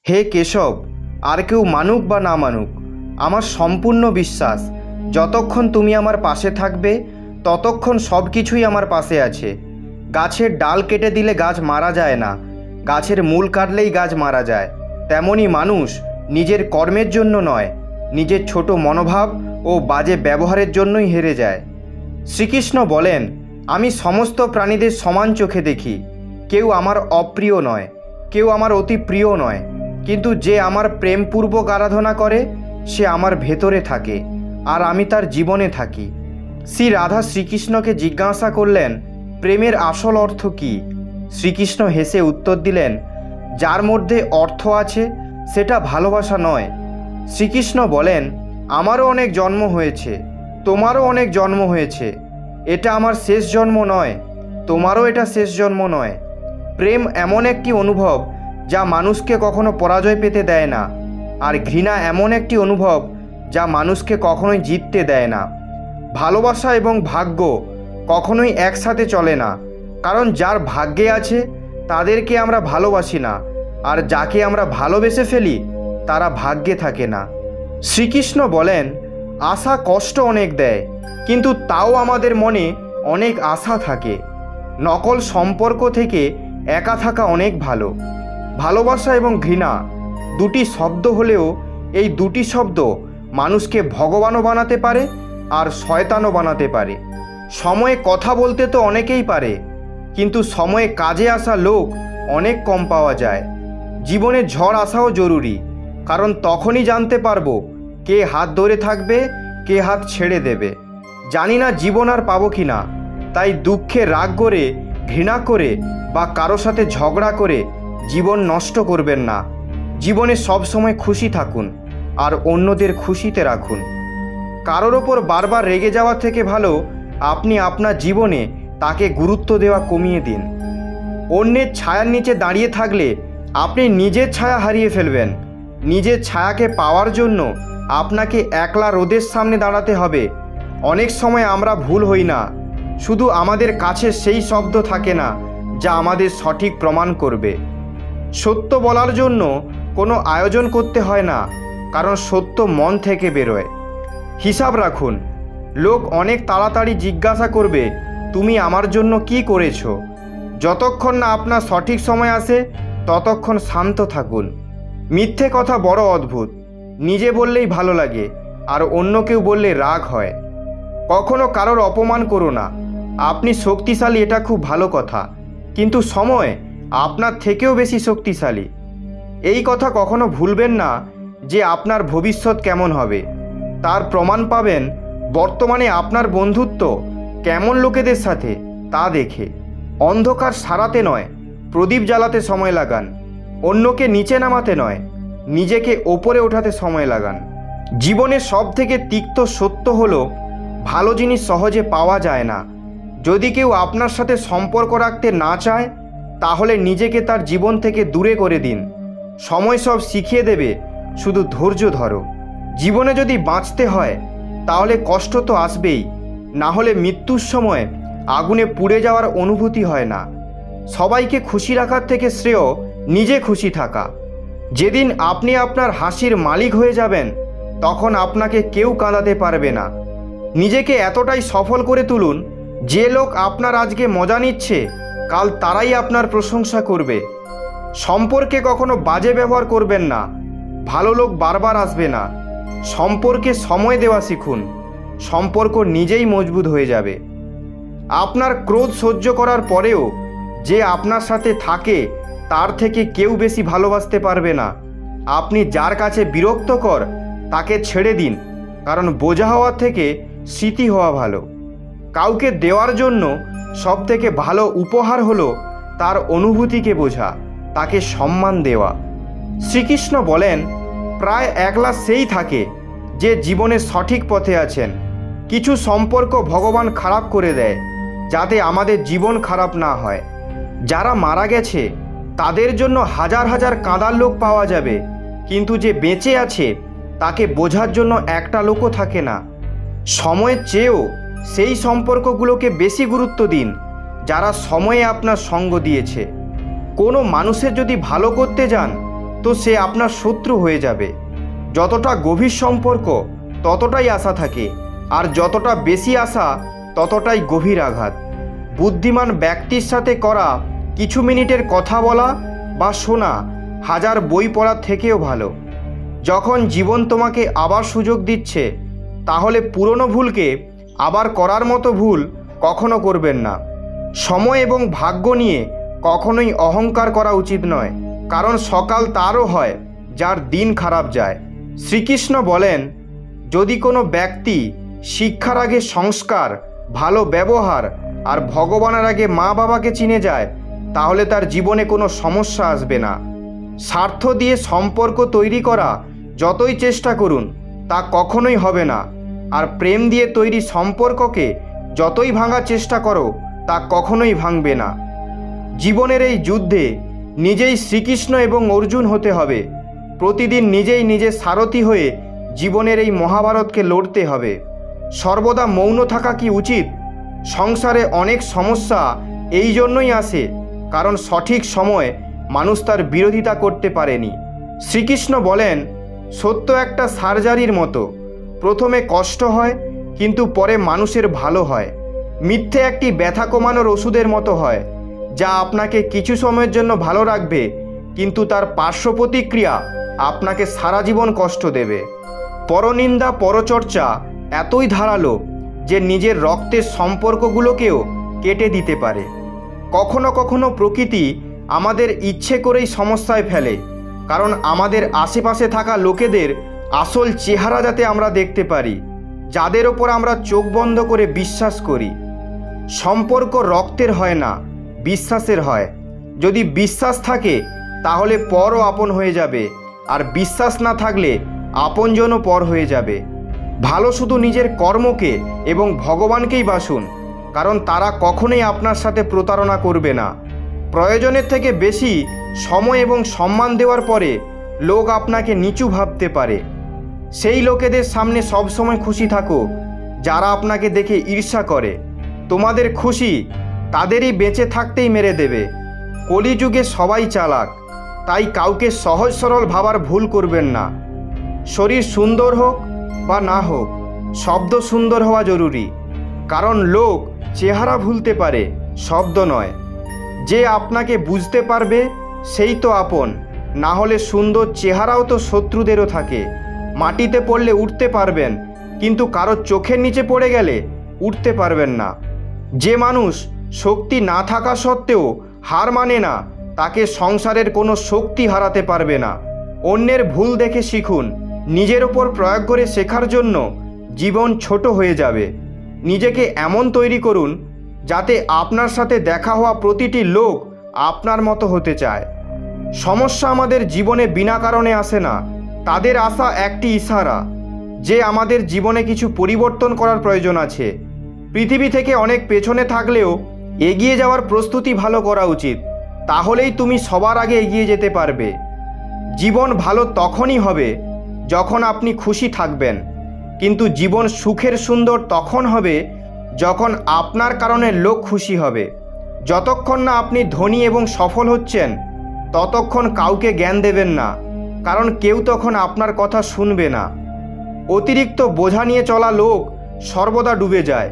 হে কেশব, আর কেউ মানুক বা না মানুক, আমার সম্পূর্ণ বিশ্বাস যতক্ষণ তুমি আমার পাশে থাকবে ততক্ষণ সব কিছুই আমার পাশে আছে। গাছের ডাল কেটে দিলে গাছ মারা যায় না, গাছের মূল কাটলেই গাছ মারা যায়। তেমনি মানুষ নিজের কর্মের জন্য নয়, নিজের ছোট মনোভাব ও বাজে ব্যবহারের জন্যই হেরে যায়। শ্রীকৃষ্ণ বলেন, আমি সমস্ত প্রাণীদের সমান চোখে দেখি। কেউ আমার অপ্রিয় নয়, কেউ আমার অতি প্রিয় নয়, কিন্তু যে আমার প্রেমপূর্বক আরাধনা করে সে আমার ভেতরে থাকে আর আমি তার জীবনে থাকি। শ্রী রাধা শ্রীকৃষ্ণকে জিজ্ঞাসা করলেন, প্রেমের আসল অর্থ কী? শ্রীকৃষ্ণ হেসে উত্তর দিলেন, যার মধ্যে অর্থ আছে সেটা ভালোবাসা নয়। শ্রীকৃষ্ণ বলেন, আমারও অনেক জন্ম হয়েছে, তোমারও অনেক জন্ম হয়েছে, এটা আমার শেষ জন্ম নয়, তোমারও এটা শেষ জন্ম নয়। প্রেম এমন একটি অনুভব যা মানুষকে কখনো পরাজয় পেতে দেয় না, আর ঘৃণা এমন একটি অনুভব যা মানুষকে কখনোই জিততে দেয় না। ভালোবাসা এবং ভাগ্য কখনোই একসাথে চলে না, কারণ যার ভাগ্যে আছে তাদেরকে আমরা ভালোবাসি না, আর যাকে আমরা ভালোবেসে ফেলি তারা ভাগ্যে থাকে না। শ্রীকৃষ্ণ বলেন, আশা কষ্ট অনেক দেয়, কিন্তু তাও আমাদের মনে অনেক আশা থাকে। নকল সম্পর্ক থেকে একা থাকা অনেক ভালো। ভালোবাসা এবং ঘৃণা দুটি শব্দ হলেও এই দুটি শব্দ মানুষকে ভগবানও বানাতে পারে আর শয়তানও বানাতে পারে। সময়ে কথা বলতে তো অনেকেই পারে, কিন্তু সময়ে কাজে আসা লোক অনেক কম পাওয়া যায়। জীবনে ঝড় আসাও জরুরি, কারণ তখনই জানতে পারবো কে হাত ধরে থাকবে, কে হাত ছেড়ে দেবে। জানি না জীবন আর পাবো কি না, তাই দুঃখে রাগ করে, ঘৃণা করে বা কারো সাথে ঝগড়া করে জীবন নষ্ট করবেন না। জীবনে সব সময় খুশি থাকুন আর অন্যদের খুশিতে রাখুন। কারোর ওপর বারবার রেগে যাওয়া থেকে ভালো আপনি আপনার জীবনে তাকে গুরুত্ব দেওয়া কমিয়ে দিন। অন্যের ছায়ার নিচে দাঁড়িয়ে থাকলে আপনি নিজের ছায়া হারিয়ে ফেলবেন। নিজের ছায়াকে পাওয়ার জন্য আপনাকে একলা রোদের সামনে দাঁড়াতে হবে। অনেক সময় আমরা ভুল হই না, শুধু আমাদের কাছে সেই শব্দ থাকে না যা আমাদের সঠিক প্রমাণ করবে। সত্য বলার জন্য কোনো আয়োজন করতে হয় না, কারণ সত্য মন থেকে বেরোয়। হিসাব রাখুন, লোক অনেক তাড়াতাড়ি জিজ্ঞাসা করবে, তুমি আমার জন্য কি করেছো? যতক্ষণ না আপনার সঠিক সময় আসে ততক্ষণ শান্ত থাকুন। মিথ্যে কথা বড় অদ্ভুত, নিজে বললেই ভালো লাগে আর অন্য কেউ বললে রাগ হয়। কখনো কারোর অপমান করো না। আপনি শক্তিশালী, এটা খুব ভালো কথা, কিন্তু সময় আপনার থেকেও বেশি শক্তিশালী। এই কথা কখনো ভুলবেন না যে আপনার ভবিষ্যৎ কেমন হবে তার প্রমাণ পাবেন বর্তমানে আপনার বন্ধুত্ব কেমন লোকেদের সাথে তা দেখে। অন্ধকার সারাতে নয়, প্রদীপ জ্বালাতে সময় লাগান। অন্যকে নিচে নামাতে নয়, নিজেকে ওপরে ওঠাতে সময় লাগান। জীবনের সব থেকে তিক্ত সত্য হলো, ভালো জিনিস সহজে পাওয়া যায় না। যদি কেউ আপনার সাথে সম্পর্ক রাখতে না চায় তাহলে নিজেকে তার জীবন থেকে দূরে করে দিন। সময় সব শিখিয়ে দেবে, শুধু ধৈর্য ধরো। জীবনে যদি বাঁচতে হয় তাহলে কষ্ট তো আসবেই, না হলে মৃত্যুর সময় আগুনে পুড়ে যাওয়ার অনুভূতি হয় না। সবাইকে খুশি রাখার থেকে শ্রেয় নিজে খুশি থাকা। যেদিন আপনি আপনার হাসির মালিক হয়ে যাবেন তখন আপনাকে কেউ কাঁদাতে পারবে না। নিজেকে এতটাই সফল করে তুলুন, যে লোক আপনার আজকে মজা নিচ্ছে কাল তারাই আপনার প্রশংসা করবে। সম্পর্কে কখনো বাজে ব্যবহার করবেন না, ভালো লোক বারবার আসবে না। সম্পর্কে সময় দেওয়া শিখুন, সম্পর্ক নিজেই মজবুত হয়ে যাবে। আপনার ক্রোধ সহ্য করার পরেও যে আপনার সাথে থাকে তার থেকে কেউ বেশি ভালোবাসতে পারবে না। আপনি যার কাছে বিরক্তকর তাকে ছেড়ে দিন, কারণ বোঝা হওয়ার থেকে স্মৃতি হওয়া ভালো। কাউকে দেওয়ার জন্য সবথেকে ভালো উপহার হলো তার অনুভূতিকে বোঝা, তাকে সম্মান দেওয়া। শ্রীকৃষ্ণ বলেন, প্রায় একলা সেই থাকে যে জীবনে সঠিক পথে আছেন। কিছু সম্পর্ক ভগবান খারাপ করে দেয় যাতে আমাদের জীবন খারাপ না হয়। যারা মারা গেছে তাদের জন্য হাজার হাজার কাঁদার লোক পাওয়া যাবে, কিন্তু যে বেঁচে আছে তাকে বোঝার জন্য একটা লোকও থাকে না। সময়ের চেয়েও সেই সম্পর্কগুলোকে বেশি গুরুত্ব দিন যারা সময়ে আপনার সঙ্গ দিয়েছে। কোনো মানুষের যদি ভালো করতে যান তো সে আপনার শত্রু হয়ে যাবে। যতটা গভীর সম্পর্ক ততটাই আশা থাকে, আর যতটা বেশি আশা ততটাই গভীর আঘাত। বুদ্ধিমান ব্যক্তির সাথে করা কিছু মিনিটের কথা বলা বা শোনা হাজার বই পড়ার থেকেও ভালো। যখন জীবন তোমাকে আবার সুযোগ দিচ্ছে, তাহলে পুরনো ভুলকে আবার করার মতো ভুল কখনো করবেন না। সময় এবং ভাগ্য নিয়ে কখনোই অহংকার করা উচিত নয়, কারণ সকাল তারও হয় যার দিন খারাপ যায়। শ্রীকৃষ্ণ বলেন, যদি কোনো ব্যক্তি শিক্ষার আগে সংস্কার, ভালো ব্যবহার আর ভগবানের আগে মা বাবাকে চিনে যায়, তাহলে তার জীবনে কোনো সমস্যা আসবে না। স্বার্থ দিয়ে সম্পর্ক তৈরি করা যতই চেষ্টা করুন তা কখনোই হবে না, আর প্রেম দিয়ে তৈরি সম্পর্ককে যতই ভাঙার চেষ্টা করো তা কখনোই ভাঙবে না। জীবনের এই যুদ্ধে নিজেই শ্রীকৃষ্ণ এবং অর্জুন হতে হবে। প্রতিদিন নিজেই নিজের সারথি হয়ে জীবনের এই মহাভারতকে লড়তে হবে। সর্বদা মৌন থাকা কি উচিত? সংসারে অনেক সমস্যা এই জন্যই আসে কারণ সঠিক সময় মানুষ তার বিরোধিতা করতে পারেনি। শ্রীকৃষ্ণ বলেন, সত্য একটা সার্জারির মতো, প্রথমে কষ্ট হয় কিন্তু পরে মানুষের ভালো হয়। মিথ্যে একটি ব্যথা কমানোর ওষুধের মতো হয়, যা আপনাকে কিছু সময়ের জন্য ভালো রাখবে, কিন্তু তার পার্শ্ব প্রতিক্রিয়া আপনাকে সারা জীবন কষ্ট দেবে। পরনিন্দা, পরচর্চা এতই ধারালো যে নিজের রক্তের সম্পর্কগুলোকেও কেটে দিতে পারে। কখনো কখনো প্রকৃতি আমাদের ইচ্ছে করেই সমস্যায় ফেলে, কারণ আমাদের আশেপাশে থাকা লোকেদের আসল চেহারা যাতে আমরা দেখতে পারি, যাদের ওপর আমরা চোখ বন্ধ করে বিশ্বাস করি। সম্পর্ক রক্তের হয় না, বিশ্বাসের হয়। যদি বিশ্বাস থাকে তাহলে পরও আপন হয়ে যাবে, আর বিশ্বাস না থাকলে আপনজনও পর হয়ে যাবে। ভালো শুধু নিজের কর্মকে এবং ভগবানকেই বাসুন, কারণ তারা কখনোই আপনার সাথে প্রতারণা করবে না। প্রয়োজনের থেকে বেশি সময় এবং সম্মান দেওয়ার পরে লোক আপনাকে নিচু ভাবতে পারে। সেই লোকেদের সামনে সবসময় খুশি থাকো যারা আপনাকে দেখে ঈর্ষা করে। তোমাদের খুশি তাদেরই বেঁচে থাকতেই মেরে দেবে। কলিযুগে সবাই চালাক, তাই কাউকে সহজ সরল ভাবার ভুল করবেন না। শরীর সুন্দর হোক বা না হোক, শব্দ সুন্দর হওয়া জরুরি, কারণ লোক চেহারা ভুলতে পারে, শব্দ নয়। যে আপনাকে বুঝতে পারবে সেই তো আপন, না হলে সুন্দর চেহারাও তো শত্রুদেরও থাকে। মাটিতে পড়লে উঠতে পারবেন, কিন্তু কারো চোখের নিচে পড়ে গেলে উঠতে পারবেন না। যে মানুষ শক্তি না থাকা সত্ত্বেও হার মানে না, তাকে সংসারের কোনো শক্তি হারাতে পারবে না। অন্যের ভুল দেখে শিখুন, নিজের ওপর প্রয়োগ করে শেখার জন্য জীবন ছোট হয়ে যাবে। নিজেকে এমন তৈরি করুন যাতে আপনার সাথে দেখা হওয়া প্রতিটি লোক আপনার মতো হতে চায়। সমস্যা আমাদের জীবনে বিনা কারণে আসে না, তাদের আসা একটি ইশারা যে আমাদের জীবনে কিছু পরিবর্তন করার প্রয়োজন আছে। পৃথিবী থেকে অনেক পেছনে থাকলেও এগিয়ে যাওয়ার প্রস্তুতি ভালো করা উচিত, তাহলেই তুমি সবার আগে এগিয়ে যেতে পারবে। জীবন ভালো তখনই হবে যখন আপনি খুশি থাকবেন, কিন্তু জীবন সুখের সুন্দর তখন হবে যখন আপনার কারণে লোক খুশি হবে। যতক্ষণ না আপনি ধনী এবং সফল হচ্ছেন ততক্ষণ কাউকে জ্ঞান দেবেন না, কারণ কেউ তখন আপনার কথা শুনবে না। অতিরিক্ত বোঝা নিয়ে চলা লোক সর্বদা ডুবে যায়,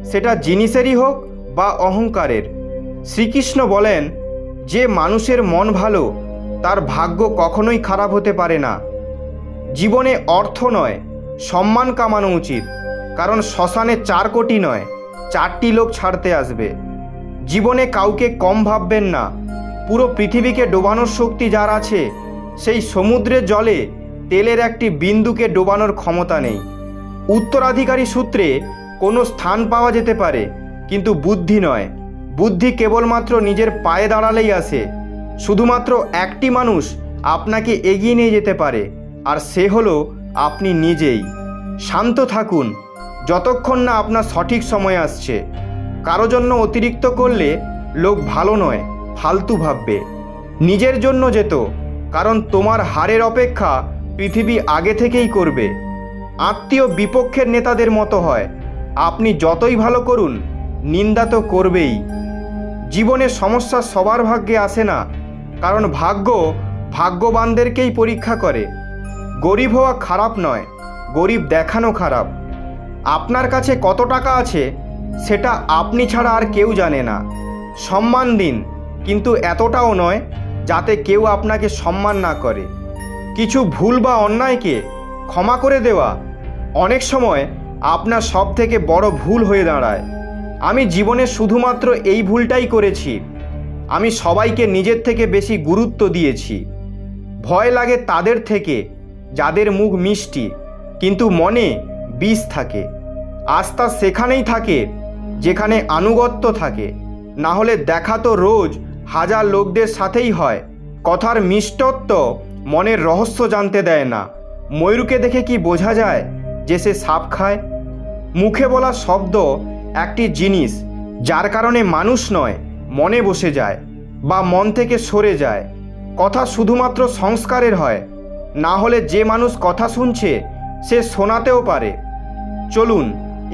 সেটা জিনিসেরই হোক বা অহংকারের। শ্রীকৃষ্ণ বলেন, যে মানুষের মন ভালো তার ভাগ্য কখনোই খারাপ হতে পারে না। জীবনে অর্থ নয়, সম্মান কামানো উচিত, কারণ শ্মশানে 4 কোটি নয়, 4টি লোক ছাড়তে আসবে। জীবনে কাউকে কম ভাববেন না, পুরো পৃথিবীকে ডোবানোর শক্তি যার আছে, সেই সমুদ্রের জলে তেলের একটি বিন্দুকে ডোবানোর ক্ষমতা নেই। উত্তরাধিকারী সূত্রে কোনো স্থান পাওয়া যেতে পারে, কিন্তু বুদ্ধি নয়। বুদ্ধি কেবলমাত্র নিজের পায়ে দাঁড়ালেই আসে। শুধুমাত্র একটি মানুষ আপনাকে এগিয়ে নিয়ে যেতে পারে, আর সে হলো আপনি নিজেই। শান্ত থাকুন যতক্ষণ না আপনার সঠিক সময় আসছে। কারো জন্য অতিরিক্ত করলে লোক ভালো নয়, ফালতু ভাববে। নিজের জন্য যেত, কারণ তোমার হারের অপেক্ষা পৃথিবী আগে থেকেই করবে। আত্মীয় বিপক্ষের নেতাদের মতো হয়, আপনি যতই ভালো করুন নিন্দা তো করবেই। জীবনের সমস্যা সবার ভাগ্যে আসে না, কারণ ভাগ্য ভাগ্যবানদেরকেই পরীক্ষা করে। গরিব হওয়া খারাপ নয়, গরিব দেখানো খারাপ। আপনার কাছে কত টাকা আছে সেটা আপনি ছাড়া আর কেউ জানে না। সম্মান দিন, কিন্তু এতটাও নয় যাতে কেউ আপনাকে সম্মান না করে। কিছু ভুল বা অন্যায়কে ক্ষমা করে দেওয়া অনেক সময় আপনার সবথেকে বড় ভুল হয়ে দাঁড়ায়। আমি জীবনে শুধুমাত্র এই ভুলটাই করেছি। আমি সবাইকে নিজের থেকে বেশি গুরুত্ব দিয়েছি। ভয় লাগে তাদের থেকে যাদের মুখ মিষ্টি কিন্তু মনে বিষ থাকে। আস্থা সেখানেই থাকে যেখানে আনুগত্য থাকে, না হলে দেখা তো রোজ হাজার লোকদের সাথেই হয়। কথার মিষ্টত্ব মনের রহস্য জানতে দেয় না। ময়ূরকে দেখে কি বোঝা যায় যে সে সাপ খায়? মুখে বলা শব্দ একটি জিনিস যার কারণে মানুষ নয় মনে বসে যায় বা মন থেকে সরে যায়। কথা শুধুমাত্র সংস্কারের হয়, না হলে যে মানুষ কথা শুনছে সে শোনাতেও পারে। চলুন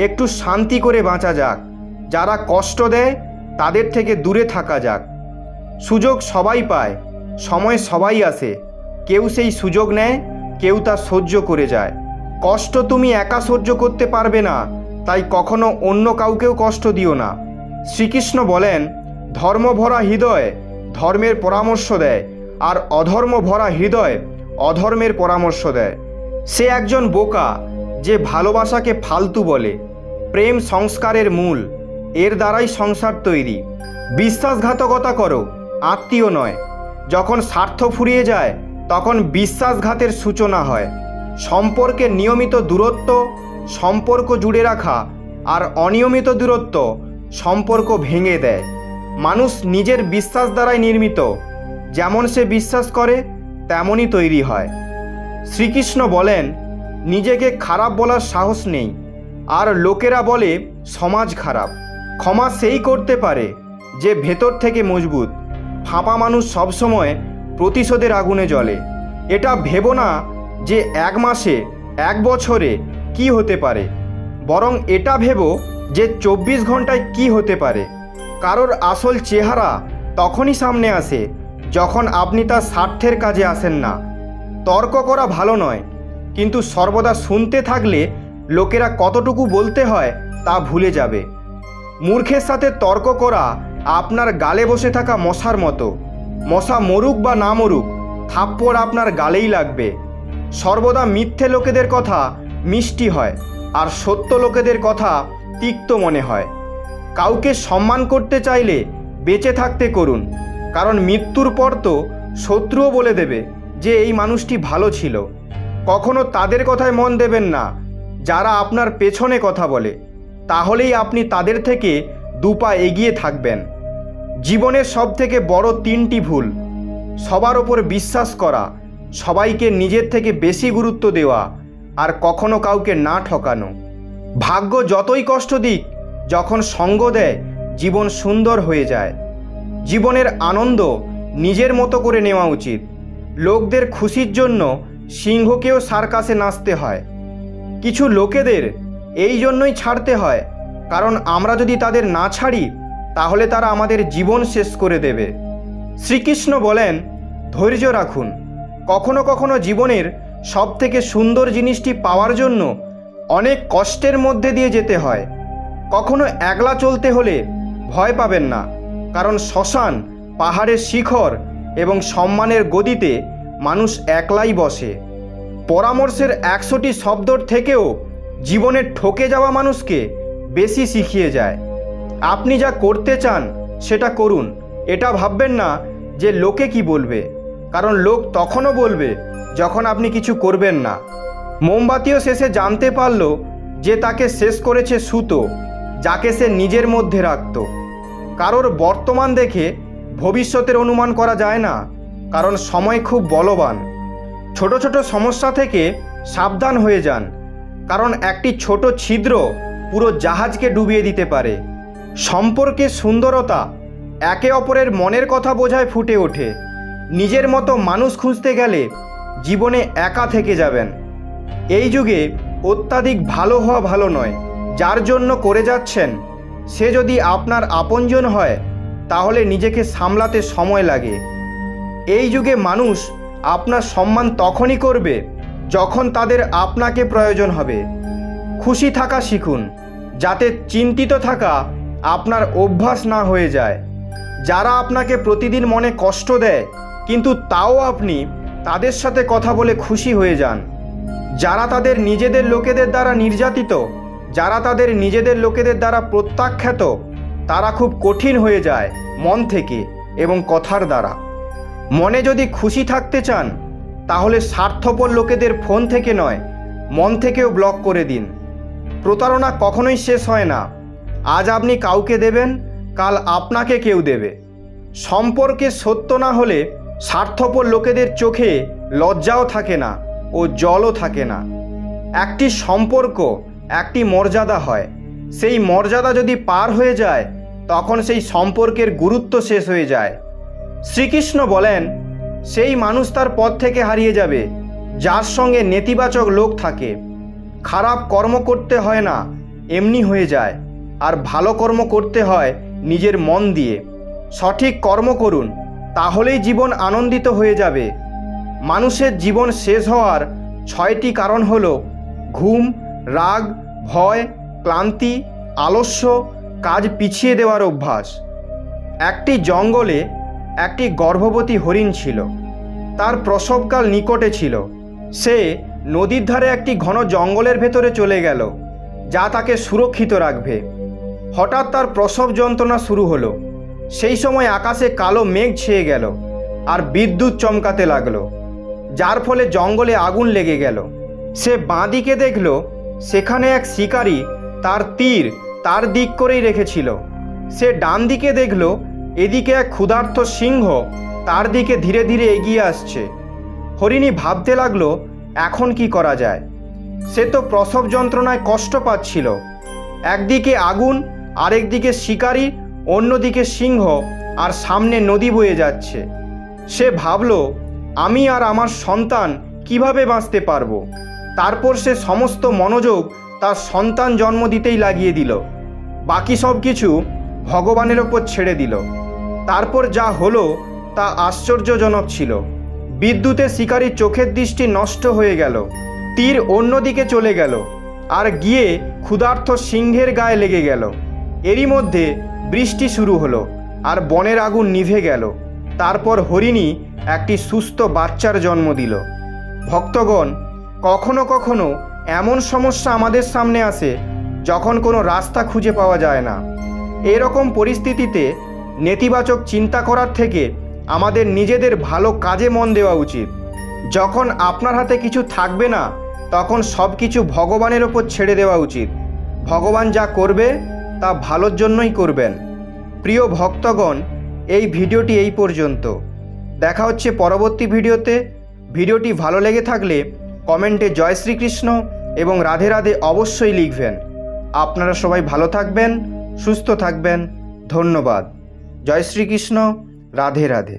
একটু শান্তি করে বাঁচা যাক। যারা কষ্ট দেয় তাদের থেকে দূরে থাকা যাক। সুযোগ সবাই পায়, সময় সবাই আসে। কেউ সেই সুযোগ নেয়, কেউ তা সহ্য করে যায়। কষ্ট তুমি একা সহ্য করতে পারবে না, তাই কখনো অন্য কাউকেও কষ্ট দিও না। শ্রীকৃষ্ণ বলেন, ধর্ম ভরা হৃদয় ধর্মের পরামর্শ দেয়, আর অধর্ম ভরা হৃদয় অধর্মের পরামর্শ দেয়। সে একজন বোকা যে ভালোবাসাকে ফালতু বলে। প্রেম সংস্কারের মূল, এর দ্বারাই সংসার তৈরি। বিশ্বাসঘাতকতা করো, আত্মীয় নয়। যখন স্বার্থ ফুরিয়ে যায় তখন বিশ্বাসঘাতের সূচনা হয়। সম্পর্কে নিয়মিত দূরত্ব সম্পর্ক জুড়ে রাখা, আর অনিয়মিত দূরত্ব সম্পর্ক ভেঙে দেয়। মানুষ নিজের বিশ্বাস দ্বারাই নির্মিত। যেমন সে বিশ্বাস করে তেমনই তৈরি হয়। শ্রীকৃষ্ণ বলেন, নিজেকে খারাপ বলার সাহস নেই, আর লোকেরা বলে সমাজ খারাপ। ক্ষমা সেই করতে পারে যে ভেতর থেকে মজবুত। ফাঁপা মানুষ সবসময় প্রতিশোধের আগুনে জ্বলে। এটা ভেবো না যে এক মাসে এক বছরে কি হতে পারে, বরং এটা ভেবো যে 24 ঘন্টায় কি হতে পারে। কারোর আসল চেহারা তখনই সামনে আসে যখন আপনি তার স্বার্থের কাজে আসেন না। তর্ক করা ভালো নয়, কিন্তু সর্বদা শুনতে থাকলে লোকেরা কতটুকু বলতে হয় তা ভুলে যাবে। মূর্খের সাথে তর্ক করা আপনার গালে বসে থাকা মশার মতো। মশা মরুক বা না মরুক, থাপ্পড় আপনার গালেই লাগবে। সর্বদা মিথ্যে লোকেদের কথা মিষ্টি হয়, আর সত্য লোকেদের কথা তিক্ত মনে হয়। কাউকে সম্মান করতে চাইলে বেঁচে থাকতে করুন, কারণ মৃত্যুর পর তো শত্রুও বলে দেবে যে এই মানুষটি ভালো ছিল। কখনো তাদের কথায় মন দেবেন না যারা আপনার পেছনে কথা বলে, তাহলেই আপনি তাদের থেকে দুপা এগিয়ে থাকবেন। জীবনের সবথেকে বড় 3টি ভুল: সবার ওপর বিশ্বাস করা, সবাইকে নিজের থেকে বেশি গুরুত্ব দেওয়া, আর কখনো কাউকে না ঠকানো। ভাগ্য যতই কষ্ট দিক, যখন সঙ্গ দেয় জীবন সুন্দর হয়ে যায়। জীবনের আনন্দ নিজের মতো করে নেওয়া উচিত। লোকদের খুশির জন্য সিংহকেও সার্কাসে নাচতে হয়। কিছু লোকেদের এই জন্যই ছাড়তে হয় কারণ আমরা যদি তাদের না ছাড়ি তাহলে তারা আমাদের জীবন শেষ করে দেবে। শ্রীকৃষ্ণ বলেন, ধৈর্য রাখুন। কখনো কখনো জীবনের সবথেকে সুন্দর জিনিসটি পাওয়ার জন্য অনেক কষ্টের মধ্যে দিয়ে যেতে হয়। কখনো একলা চলতে হলে ভয় পাবেন না, কারণ শ্মশান, পাহাড়ের শিখর এবং সম্মানের গদিতে মানুষ একলাই বসে। পরামর্শের 100টি শব্দর থেকেও জীবনে ঠকে যাওয়া মানুষকে বেশি শিখিয়ে যায়। আপনি যা করতে চান সেটা করুন। এটা ভাববেন না যে লোকে কি বলবে, কারণ লোক তখনও বলবে যখন আপনি কিছু করবেন না। মোমবাতিও শেষে জানতে পারল যে তাকে শেষ করেছে সুতো, যাকে সে নিজের মধ্যে রাখত। কারোর বর্তমান দেখে ভবিষ্যতের অনুমান করা যায় না, কারণ সময় খুব বলবান। ছোট ছোট সমস্যা থেকে সাবধান হয়ে যান, কারণ একটি ছোট ছিদ্র পুরো জাহাজকে ডুবিয়ে দিতে পারে। সম্পর্কের সুন্দরতা একে অপরের মনের কথা বোঝায় ফুটে ওঠে। নিজের মতো মানুষ খুঁজতে গেলে জীবনে একা থেকে যাবেন। এই যুগে অত্যাধিক ভালো হওয়া ভালো নয়। যার জন্য করে যাচ্ছেন সে যদি আপনার আপনজন হয় তাহলে নিজেকে সামলাতে সময় লাগে। এই যুগে মানুষ আপনার সম্মান তখনই করবে যখন তাদের আপনাকে প্রয়োজন হবে। খুশি থাকা শিখুন, যাতে চিন্তিত থাকা আপনার অভ্যাস না হয়ে যায়। যারা আপনাকে প্রতিদিন মনে কষ্ট দেয় কিন্তু তাও আপনি তাদের সাথে কথা বলে খুশি হয়ে যান। যারা তাদের নিজেদের লোকেদের দ্বারা নির্যাতিত, যারা তাদের নিজেদের লোকেদের দ্বারা প্রত্যাখ্যাত, তারা খুব কঠিন হয়ে যায় মন থেকে এবং কথার দ্বারা। মনে যদি খুশি থাকতে চান তাহলে স্বার্থপর লোকেদের ফোন থেকে নয়, মন থেকেও ব্লক করে দিন। প্রতারণা কখনোই শেষ হয় না। আজ আপনি কাউকে দেবেন, কাল আপনাকে কেউ দেবে। সম্পর্কে সত্য না হলে স্বার্থপর লোকেদের চোখে লজ্জাও থাকে না ও জলও থাকে না। একটি সম্পর্ক একটি মর্যাদা হয়, সেই মর্যাদা যদি পার হয়ে যায় তখন সেই সম্পর্কের গুরুত্ব শেষ হয়ে যায়। শ্রীকৃষ্ণ বলেন, সেই মানুষ তার পথ থেকে হারিয়ে যাবে যার সঙ্গে নেতিবাচক লোক থাকে। খারাপ কর্ম করতে হয় না, এমনি হয়ে যায়। আর ভালো কর্ম করতে হয় নিজের মন দিয়ে। সঠিক কর্ম করুন, তাহলেই জীবন আনন্দিত হয়ে যাবে। মানুষের জীবন শেষ হওয়ার 6টি কারণ হল ঘুম, রাগ, ভয়, ক্লান্তি, আলস্য, কাজ পিছিয়ে দেওয়ার অভ্যাস। একটি জঙ্গলে একটি গর্ভবতী হরিণ ছিল। তার প্রসবকাল নিকটে ছিল। সে নদীর ধারে একটি ঘন জঙ্গলের ভেতরে চলে গেল, যা তাকে সুরক্ষিত রাখবে। হঠাৎ তার প্রসব যন্ত্রণা শুরু হলো। সেই সময় আকাশে কালো মেঘ ছেয়ে গেল আর বিদ্যুৎ চমকাতে লাগলো, যার ফলে জঙ্গলে আগুন লেগে গেল। সে বাঁ দিকে দেখল সেখানে এক শিকারী তার তীর তার দিক করেই রেখেছিল। সে ডান দিকে দেখল এদিকে এক ক্ষুধার্ত সিংহ তার দিকে ধীরে ধীরে এগিয়ে আসছে। হরিণী ভাবতে লাগলো, এখন কি করা যায়? সে তো প্রসব যন্ত্রণায় কষ্ট পাচ্ছিল। একদিকে আগুন, আরেকদিকে শিকারী, অন্যদিকে সিংহ, আর সামনে নদী বয়ে যাচ্ছে। সে ভাবল, আমি আর আমার সন্তান কিভাবে বাঁচতে পারবো? তারপর সে সমস্ত মনোযোগ তার সন্তান জন্ম দিতেই লাগিয়ে দিল। বাকি সব কিছু ভগবানের ওপর ছেড়ে দিল। তারপর যা হলো তা আশ্চর্যজনক ছিল। বিদ্যুতে শিকারীর চোখের দৃষ্টি নষ্ট হয়ে গেল। তীর অন্যদিকে চলে গেল আর গিয়ে ক্ষুধার্ত সিংহের গায়ে লেগে গেল। এরই মধ্যে বৃষ্টি শুরু হলো আর বনের আগুন নিভে গেল। তারপর হরিণী একটি সুস্থ বাচ্চার জন্ম দিল। ভক্তগণ, কখনো কখনো এমন সমস্যা আমাদের সামনে আসে যখন কোনো রাস্তা খুঁজে পাওয়া যায় না। এরকম পরিস্থিতিতে নেতিবাচক চিন্তা করার থেকে আমাদের নিজেদের ভালো কাজে মন দেওয়া উচিত। যখন আপনার হাতে কিছু থাকবে না তখন সব কিছু ভগবানের ওপর ছেড়ে দেওয়া উচিত। ভগবান যা করবে তা ভালোর জন্যই করবেন। প্রিয় ভক্তগণ, এই ভিডিওটি এই পর্যন্ত। দেখা হচ্ছে পরবর্তী ভিডিওতে। ভিডিওটি ভালো লেগে থাকলে কমেন্টে জয় শ্রীকৃষ্ণ এবং রাধে রাধে অবশ্যই লিখবেন। আপনারা সবাই ভালো থাকবেন, সুস্থ থাকবেন। ধন্যবাদ। জয় শ্রীকৃষ্ণ। রাধে রাধে।